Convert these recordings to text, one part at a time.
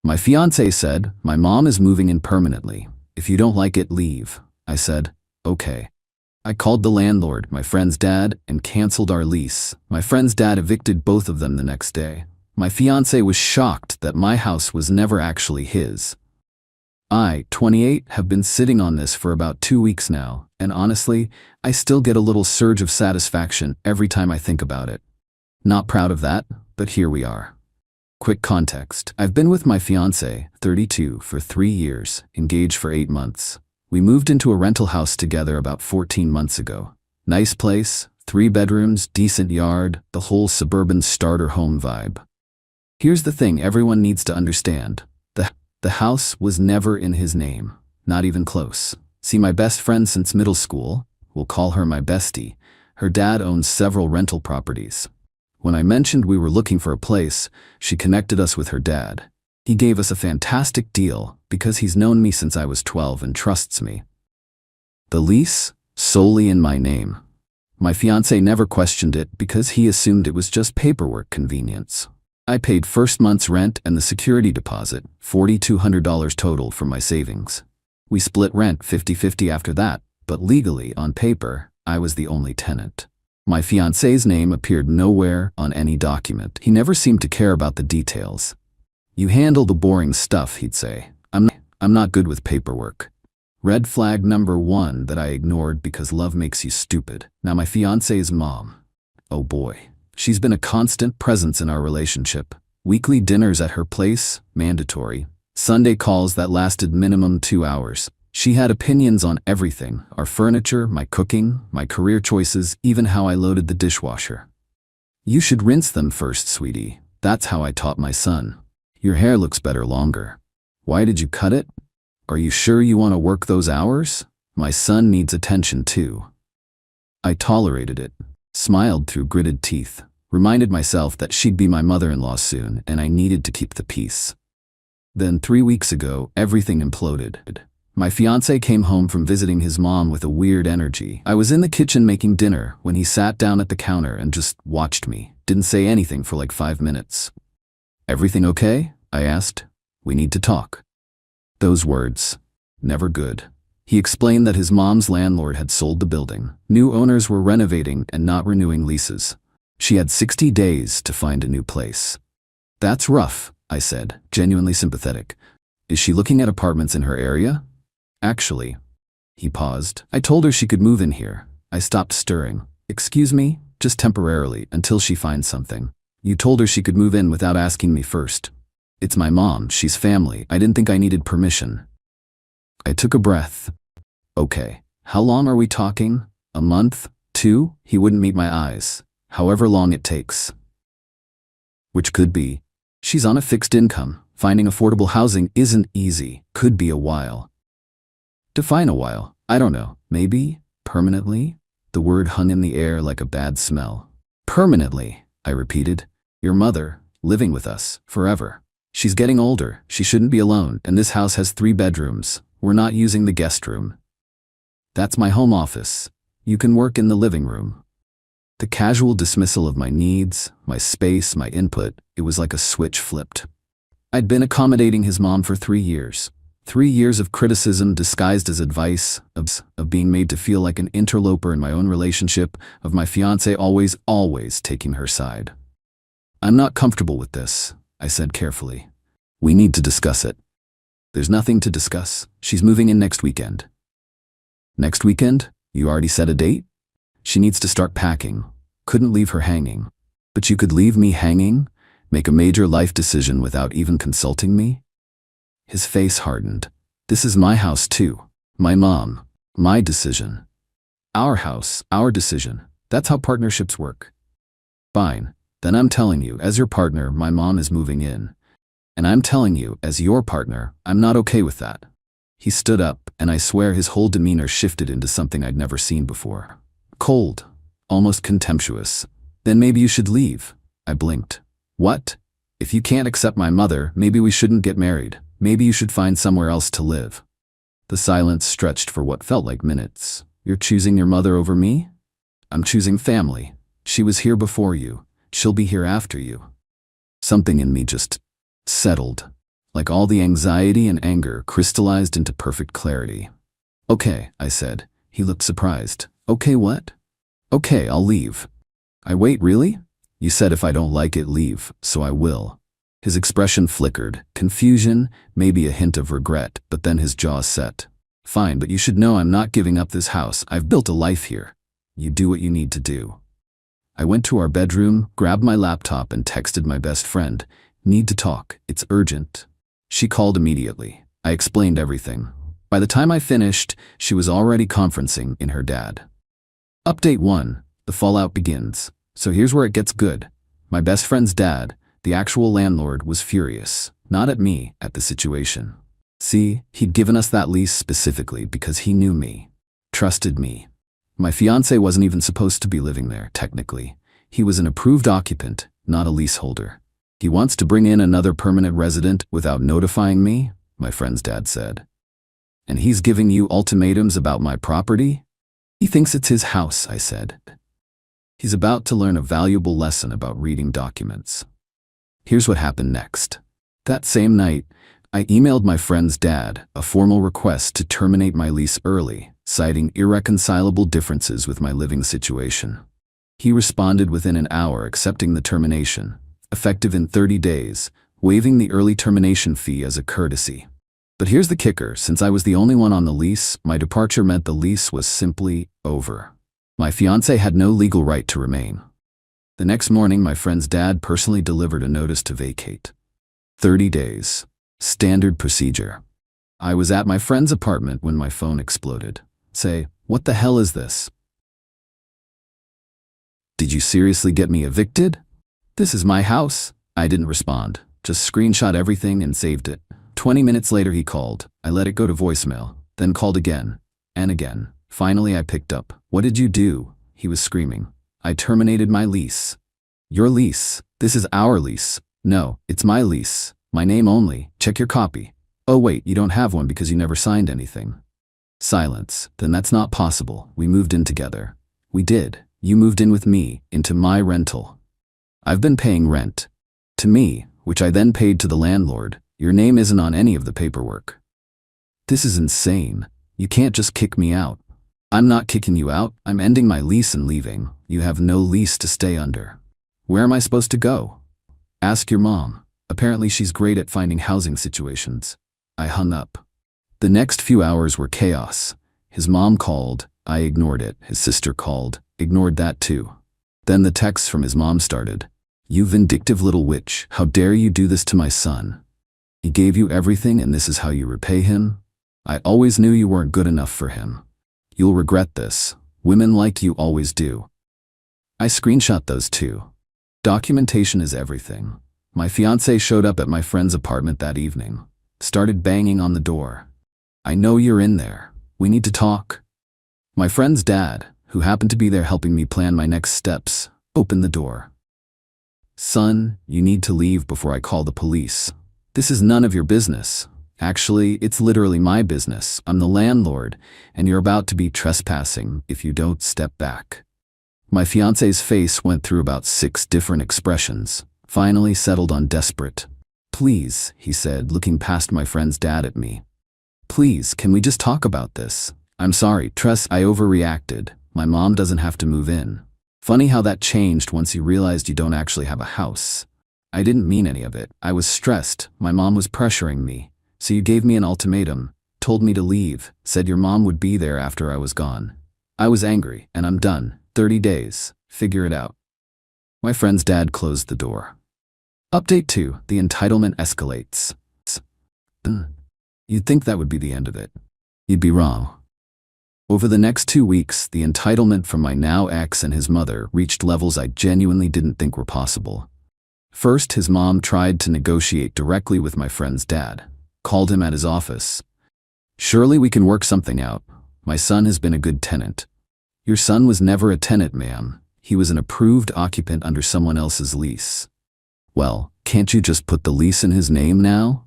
My fiancé said, "My mom is moving in permanently. If you don't like it, leave." I said, "Okay." I called the landlord, my friend's dad, and canceled our lease. My friend's dad evicted both of them the next day. My fiancé was shocked that my house was never actually his. I, 28, have been sitting on this for about 2 weeks now, and honestly, I still get a little surge of satisfaction every time I think about it. Not proud of that, but here we are. Quick context. I've been with my fiancé, 32, for 3 years, engaged for 8 months. We moved into a rental house together about 14 months ago. Nice place, 3 bedrooms, decent yard, the whole suburban starter home vibe. Here's the thing everyone needs to understand. The house was never in his name, not even close. See, my best friend since middle school, we'll call her my bestie, her dad owns several rental properties. When I mentioned we were looking for a place, she connected us with her dad. He gave us a fantastic deal because he's known me since I was 12 and trusts me. The lease? Solely in my name. My fiancé never questioned it because he assumed it was just paperwork convenience. I paid first month's rent and the security deposit, $4,200 total from my savings. We split rent 50-50 after that, but legally, on paper, I was the only tenant. My fiancé's name appeared nowhere on any document. He never seemed to care about the details. "You handle the boring stuff," he'd say. I'm not good with paperwork." Red flag number 1 that I ignored because love makes you stupid. Now my fiancé's mom. Oh boy. She's been a constant presence in our relationship. Weekly dinners at her place, mandatory. Sunday calls that lasted minimum 2 hours. She had opinions on everything, our furniture, my cooking, my career choices, even how I loaded the dishwasher. "You should rinse them first, sweetie. That's how I taught my son. Your hair looks better longer. Why did you cut it? Are you sure you want to work those hours? My son needs attention too." I tolerated it, smiled through gritted teeth, reminded myself that she'd be my mother-in-law soon and I needed to keep the peace. Then 3 weeks ago, everything imploded. My fiancé came home from visiting his mom with a weird energy. I was in the kitchen making dinner when he sat down at the counter and just watched me, didn't say anything for like 5 minutes. "Everything okay?" I asked. "We need to talk." Those words. Never good. He explained that his mom's landlord had sold the building. New owners were renovating and not renewing leases. She had 60 days to find a new place. "That's rough," I said, genuinely sympathetic. "Is she looking at apartments in her area?" "Actually." He paused. "I told her she could move in here." I stopped stirring. "Excuse me? Just temporarily, until she finds something." "You told her she could move in without asking me first." "It's my mom, she's family. I didn't think I needed permission." I took a breath. "Okay, how long are we talking? A month? 2? He wouldn't meet my eyes. However long it takes. Which could be. She's on a fixed income. Finding affordable housing isn't easy. Could be a while. Define a while. I don't know. Maybe? Permanently? The word hung in the air like a bad smell. "Permanently," I repeated. "Your mother, living with us, forever. She's getting older. She shouldn't be alone, and this house has 3 bedrooms. We're not using the guest room. That's my home office. You can work in the living room." The casual dismissal of my needs, my space, my input, it was like a switch flipped. I'd been accommodating his mom for 3 years. 3 years of criticism disguised as advice, of being made to feel like an interloper in my own relationship, of my fiancé always taking her side. "I'm not comfortable with this," I said carefully. "We need to discuss it." "There's nothing to discuss. She's moving in next weekend." "Next weekend? You already set a date?" "She needs to start packing. Couldn't leave her hanging." "But you could leave me hanging? Make a major life decision without even consulting me?" His face hardened. "This is my house too. My mom. My decision. Our house, our decision. That's how partnerships work." "Fine. Then I'm telling you, as your partner, my mom is moving in. And I'm telling you, as your partner, I'm not okay with that." He stood up, and I swear his whole demeanor shifted into something I'd never seen before. Cold. Almost contemptuous. "Then maybe you should leave." I blinked. "What? If you can't accept my mother, maybe we shouldn't get married. Maybe you should find somewhere else to live." The silence stretched for what felt like minutes. "You're choosing your mother over me?" "I'm choosing family. She was here before you. She'll be here after you." Something in me just settled. Like all the anxiety and anger crystallized into perfect clarity. Okay, I said. He looked surprised. Okay, what? Okay, I'll leave. I wait, really? You said if I don't like it, leave, so I will. His expression flickered, confusion, maybe a hint of regret, but then his jaw set. Fine, but you should know I'm not giving up this house. I've built a life here. You do what you need to do. I went to our bedroom, grabbed my laptop, and texted my best friend. Need to talk. It's urgent. She called immediately. I explained everything. By the time I finished, she was already conferencing in her dad. Update 1. The fallout begins. So here's where it gets good. My best friend's dad, the actual landlord, was furious. Not at me, at the situation. See, he'd given us that lease specifically because he knew me. Trusted me. My fiancé wasn't even supposed to be living there, technically. He was an approved occupant, not a leaseholder. He wants to bring in another permanent resident without notifying me, my friend's dad said. And he's giving you ultimatums about my property? He thinks it's his house, I said. He's about to learn a valuable lesson about reading documents. Here's what happened next. That same night, I emailed my friend's dad a formal request to terminate my lease early, citing irreconcilable differences with my living situation. He responded within an hour, accepting the termination, effective in 30 days, waiving the early termination fee as a courtesy. But here's the kicker: since I was the only one on the lease, my departure meant the lease was simply over. My fiancé had no legal right to remain. The next morning, my friend's dad personally delivered a notice to vacate. 30 days. Standard procedure. I was at my friend's apartment when my phone exploded. Say, what the hell is this? Did you seriously get me evicted? This is my house. I didn't respond. Just screenshot everything and saved it. 20 minutes later he called. I let it go to voicemail, then called again and again. Finally I picked up. What did you do? He was screaming. I terminated my lease. Your lease? This is our lease. No, it's my lease. My name only. Check your copy. Oh wait, you don't have one because you never signed anything. Silence. Then that's not possible. We moved in together. We did. You moved in with me, into my rental. I've been paying rent. To me, which I then paid to the landlord. Your name isn't on any of the paperwork. This is insane. You can't just kick me out. I'm not kicking you out. I'm ending my lease and leaving. You have no lease to stay under. Where am I supposed to go? Ask your mom. Apparently she's great at finding housing situations. I hung up. The next few hours were chaos. His mom called. I ignored it. His sister called. Ignored that too. Then the texts from his mom started. You vindictive little witch. How dare you do this to my son? He gave you everything and this is how you repay him? I always knew you weren't good enough for him. You'll regret this. Women like you always do. I screenshot those too. Documentation is everything. My fiancé showed up at my friend's apartment that evening. Started banging on the door. I know you're in there. We need to talk. My friend's dad, who happened to be there helping me plan my next steps, opened the door. Son, you need to leave before I call the police. This is none of your business. Actually, it's literally my business. I'm the landlord, and you're about to be trespassing if you don't step back. My fiancé's face went through about 6 different expressions, finally settled on desperate. Please, he said, looking past my friend's dad at me. Please, can we just talk about this? I'm sorry, Tress, I overreacted. My mom doesn't have to move in. Funny how that changed once you realized you don't actually have a house. I didn't mean any of it. I was stressed. My mom was pressuring me. So you gave me an ultimatum, told me to leave, said your mom would be there after I was gone. I was angry, and I'm done. 30 days. Figure it out. My friend's dad closed the door. Update 2. The entitlement escalates. You'd think that would be the end of it. You'd be wrong. Over the next 2 weeks, the entitlement from my now ex and his mother reached levels I genuinely didn't think were possible. First, his mom tried to negotiate directly with my friend's dad. Called him at his office. Surely we can work something out. My son has been a good tenant. Your son was never a tenant, ma'am. He was an approved occupant under someone else's lease. Well, can't you just put the lease in his name now?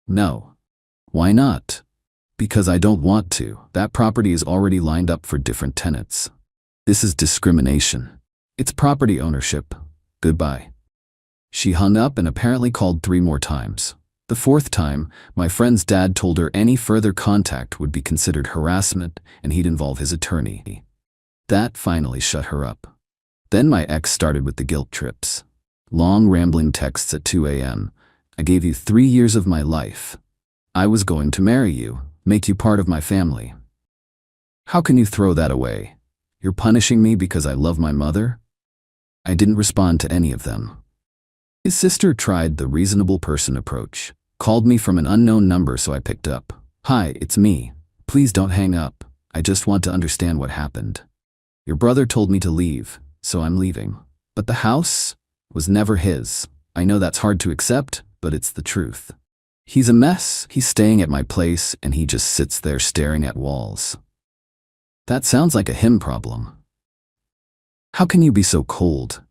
No. Why not? Because I don't want to. That property is already lined up for different tenants. This is discrimination. It's property ownership. Goodbye. She hung up and apparently called 3 more times. The fourth time, my friend's dad told her any further contact would be considered harassment and he'd involve his attorney. That finally shut her up. Then my ex started with the guilt trips. Long rambling texts at 2 a.m. I gave you 3 years of my life. I was going to marry you, make you part of my family. How can you throw that away? You're punishing me because I love my mother? I didn't respond to any of them. His sister tried the reasonable person approach, called me from an unknown number, so I picked up. Hi, it's me. Please don't hang up. I just want to understand what happened. Your brother told me to leave, so I'm leaving. But the house was never his. I know that's hard to accept, but it's the truth. He's a mess. He's staying at my place and he just sits there staring at walls. That sounds like a him problem. How can you be so cold?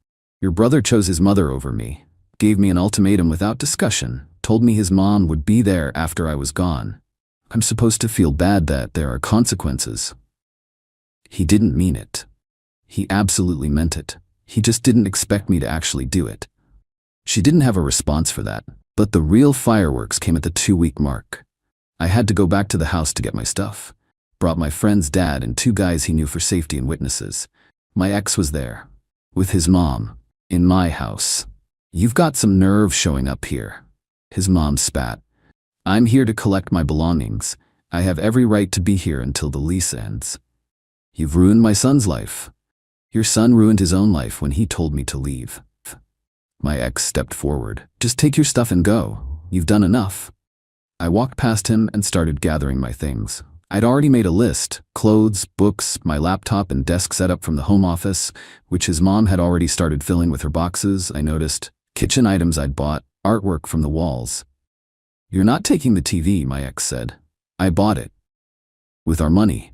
Your brother chose his mother over me, gave me an ultimatum without discussion, told me his mom would be there after I was gone. I'm supposed to feel bad that there are consequences. He didn't mean it. He absolutely meant it. He just didn't expect me to actually do it. She didn't have a response for that, but the real fireworks came at the 2-week mark. I had to go back to the house to get my stuff. Brought my friend's dad and 2 guys he knew for safety and witnesses. My ex was there, with his mom, in my house. You've got some nerve showing up here. His mom spat. I'm here to collect my belongings. I have every right to be here until the lease ends. You've ruined my son's life. Your son ruined his own life when he told me to leave. My ex stepped forward. Just take your stuff and go. You've done enough. I walked past him and started gathering my things. I'd already made a list: clothes, books, my laptop and desk setup from the home office, which his mom had already started filling with her boxes. I noticed kitchen items I'd bought, artwork from the walls. You're not taking the TV, my ex said. I bought it. With our money.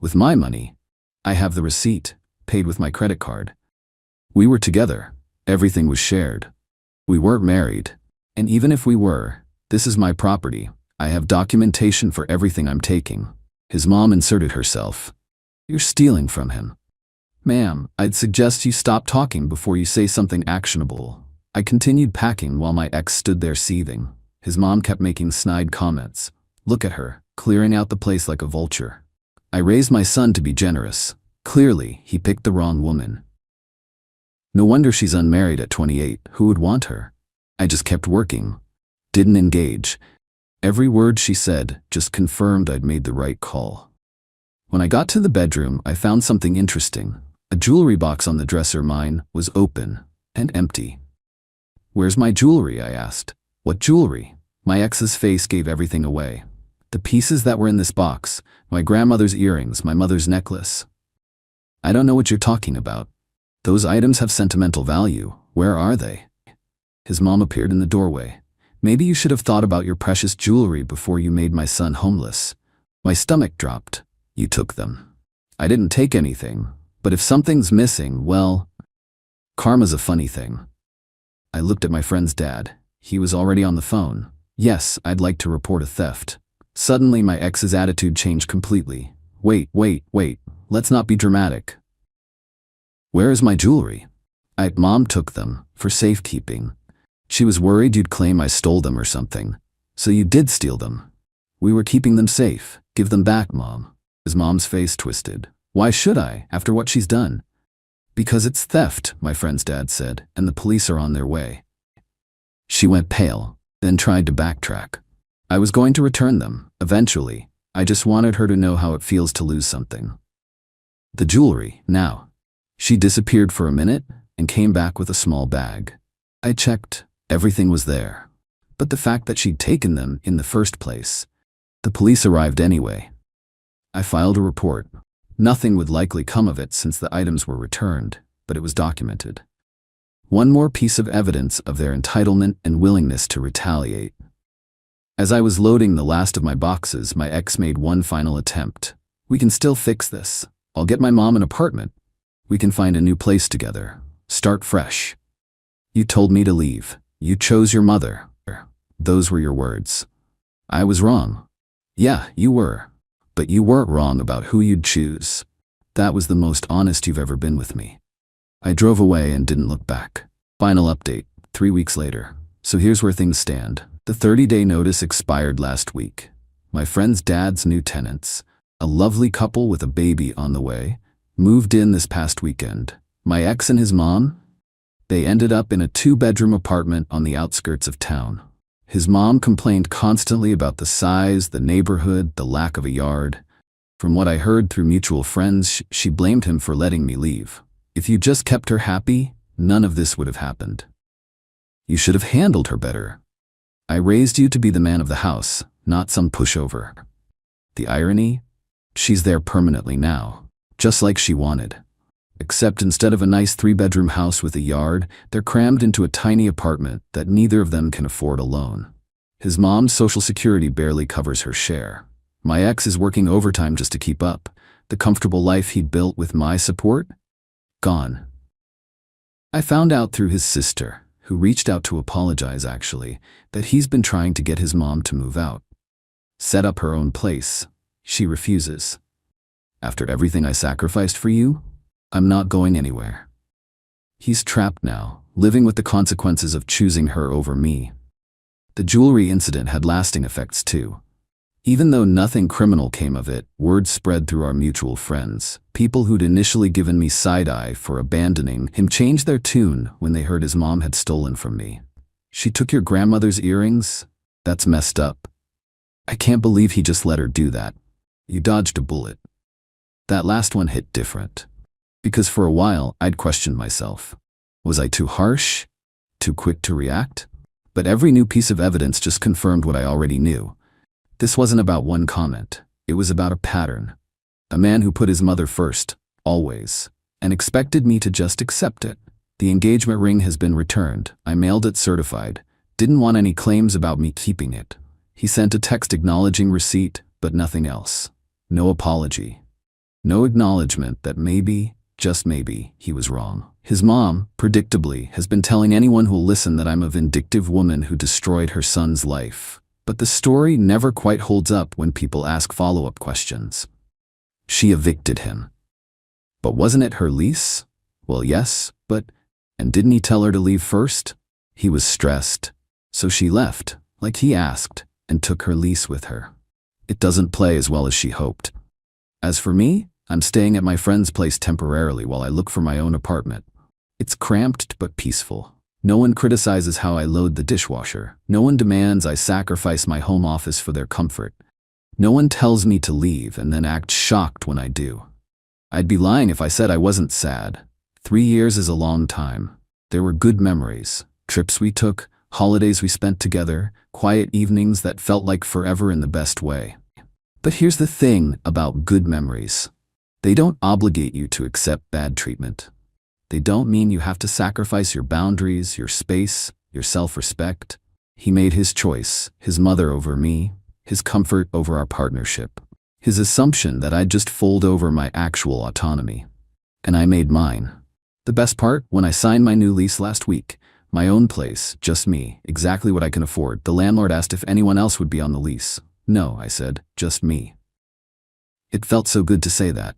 With my money. I have the receipt, paid with my credit card. We were together. Everything was shared. We weren't married. And even if we were, this is my property. I have documentation for everything I'm taking. His mom inserted herself. You're stealing from him. Ma'am, I'd suggest you stop talking before you say something actionable. I continued packing while my ex stood there seething. His mom kept making snide comments. Look at her, clearing out the place like a vulture. I raised my son to be generous. Clearly, he picked the wrong woman. No wonder she's unmarried at 28. Who would want her? I just kept working. Didn't engage. Every word she said just confirmed I'd made the right call. When I got to the bedroom, I found something interesting. A jewelry box on the dresser. Mine was open and empty. Where's my jewelry? I asked. What jewelry? My ex's face gave everything away. The pieces that were in this box: my grandmother's earrings, my mother's necklace. I don't know what you're talking about. Those items have sentimental value. Where are they? His mom appeared in the doorway. Maybe you should have thought about your precious jewelry before you made my son homeless. My stomach dropped. You took them. I didn't take anything, but if something's missing, well, karma's a funny thing. I looked at my friend's dad. He was already on the phone. Yes, I'd like to report a theft. Suddenly my ex's attitude changed completely. Wait, let's not be dramatic. Where is my jewelry? Mom took them, for safekeeping. She was worried you'd claim I stole them or something. So you did steal them. We were keeping them safe. Give them back, Mom. His mom's face twisted. Why should I, after what she's done? Because it's theft, my friend's dad said, and the police are on their way. She went pale, then tried to backtrack. I was going to return them, eventually. I just wanted her to know how it feels to lose something. The jewelry, now. She disappeared for a minute and came back with a small bag. I checked. Everything was there. But the fact that she'd taken them in the first place. The police arrived anyway. I filed a report. Nothing would likely come of it since the items were returned, but it was documented. One more piece of evidence of their entitlement and willingness to retaliate. As I was loading the last of my boxes, my ex made one final attempt. We can still fix this. I'll get my mom an apartment. We can find a new place together. Start fresh. You told me to leave. You chose your mother. Those were your words. I was wrong. Yeah, you were. But you weren't wrong about who you'd choose. That was the most honest you've ever been with me. I drove away and didn't look back. Final update, 3 weeks later. So here's where things stand. The 30-day notice expired last week. My friend's dad's new tenants, a lovely couple with a baby on the way, moved in this past weekend. My ex and his mom, they ended up in a 2-bedroom apartment on the outskirts of town. His mom complained constantly about the size, the neighborhood, the lack of a yard. From what I heard through mutual friends, she blamed him for letting me leave. If you just kept her happy, none of this would have happened. You should have handled her better. I raised you to be the man of the house, not some pushover. The irony? She's there permanently now, just like she wanted. Except instead of a nice 3-bedroom house with a yard, they're crammed into a tiny apartment that neither of them can afford alone. His mom's Social Security barely covers her share. My ex is working overtime just to keep up. The comfortable life he'd built with my support? Gone. I found out through his sister, who reached out to apologize actually, that he's been trying to get his mom to move out. Set up her own place. She refuses. After everything I sacrificed for you, I'm not going anywhere. He's trapped now, living with the consequences of choosing her over me. The jewelry incident had lasting effects too. Even though nothing criminal came of it, word spread through our mutual friends. People who'd initially given me side-eye for abandoning him changed their tune when they heard his mom had stolen from me. She took your grandmother's earrings? That's messed up. I can't believe he just let her do that. You dodged a bullet. That last one hit different. Because for a while, I'd questioned myself. Was I too harsh? Too quick to react? But every new piece of evidence just confirmed what I already knew. This wasn't about one comment. It was about a pattern. A man who put his mother first, always, and expected me to just accept it. The engagement ring has been returned. I mailed it certified. Didn't want any claims about me keeping it. He sent a text acknowledging receipt, but nothing else. No apology. No acknowledgement that maybe, just maybe, he was wrong. His mom, predictably, has been telling anyone who'll listen that I'm a vindictive woman who destroyed her son's life. But the story never quite holds up when people ask follow-up questions. She evicted him. But wasn't it her lease? Well, yes, and didn't he tell her to leave first? He was stressed. So she left, like he asked, and took her lease with her. It doesn't play as well as she hoped. As for me, I'm staying at my friend's place temporarily while I look for my own apartment. It's cramped but peaceful. No one criticizes how I load the dishwasher. No one demands I sacrifice my home office for their comfort. No one tells me to leave and then acts shocked when I do. I'd be lying if I said I wasn't sad. 3 years is a long time. There were good memories, trips we took, holidays we spent together, quiet evenings that felt like forever in the best way. But here's the thing about good memories. They don't obligate you to accept bad treatment. They don't mean you have to sacrifice your boundaries, your space, your self-respect. He made his choice, his mother over me, his comfort over our partnership, his assumption that I'd just fold over my actual autonomy. And I made mine. The best part, when I signed my new lease last week, my own place, just me, exactly what I can afford, the landlord asked if anyone else would be on the lease. No, I said, just me. It felt so good to say that.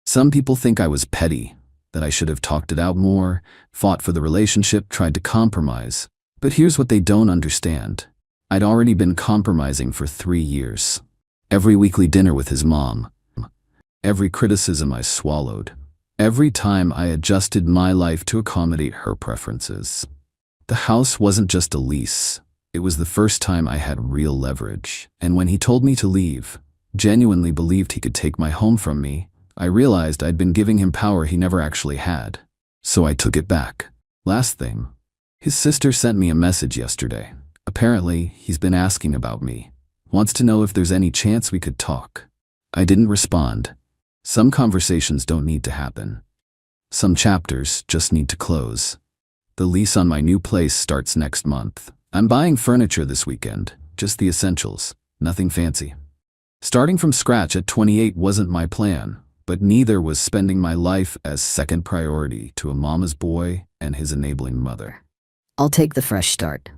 Some people think I was petty, that I should have talked it out more, fought for the relationship, tried to compromise. But here's what they don't understand. I'd already been compromising for 3 years. Every weekly dinner with his mom. Every criticism I swallowed. Every time I adjusted my life to accommodate her preferences. The house wasn't just a lease. It was the first time I had real leverage. And when he told me to leave, genuinely believed he could take my home from me, I realized I'd been giving him power he never actually had. So I took it back. Last thing. His sister sent me a message yesterday. Apparently, he's been asking about me. Wants to know if there's any chance we could talk. I didn't respond. Some conversations don't need to happen. Some chapters just need to close. The lease on my new place starts next month. I'm buying furniture this weekend. Just the essentials. Nothing fancy. Starting from scratch at 28 wasn't my plan. But neither was spending my life as second priority to a mama's boy and his enabling mother. I'll take the fresh start.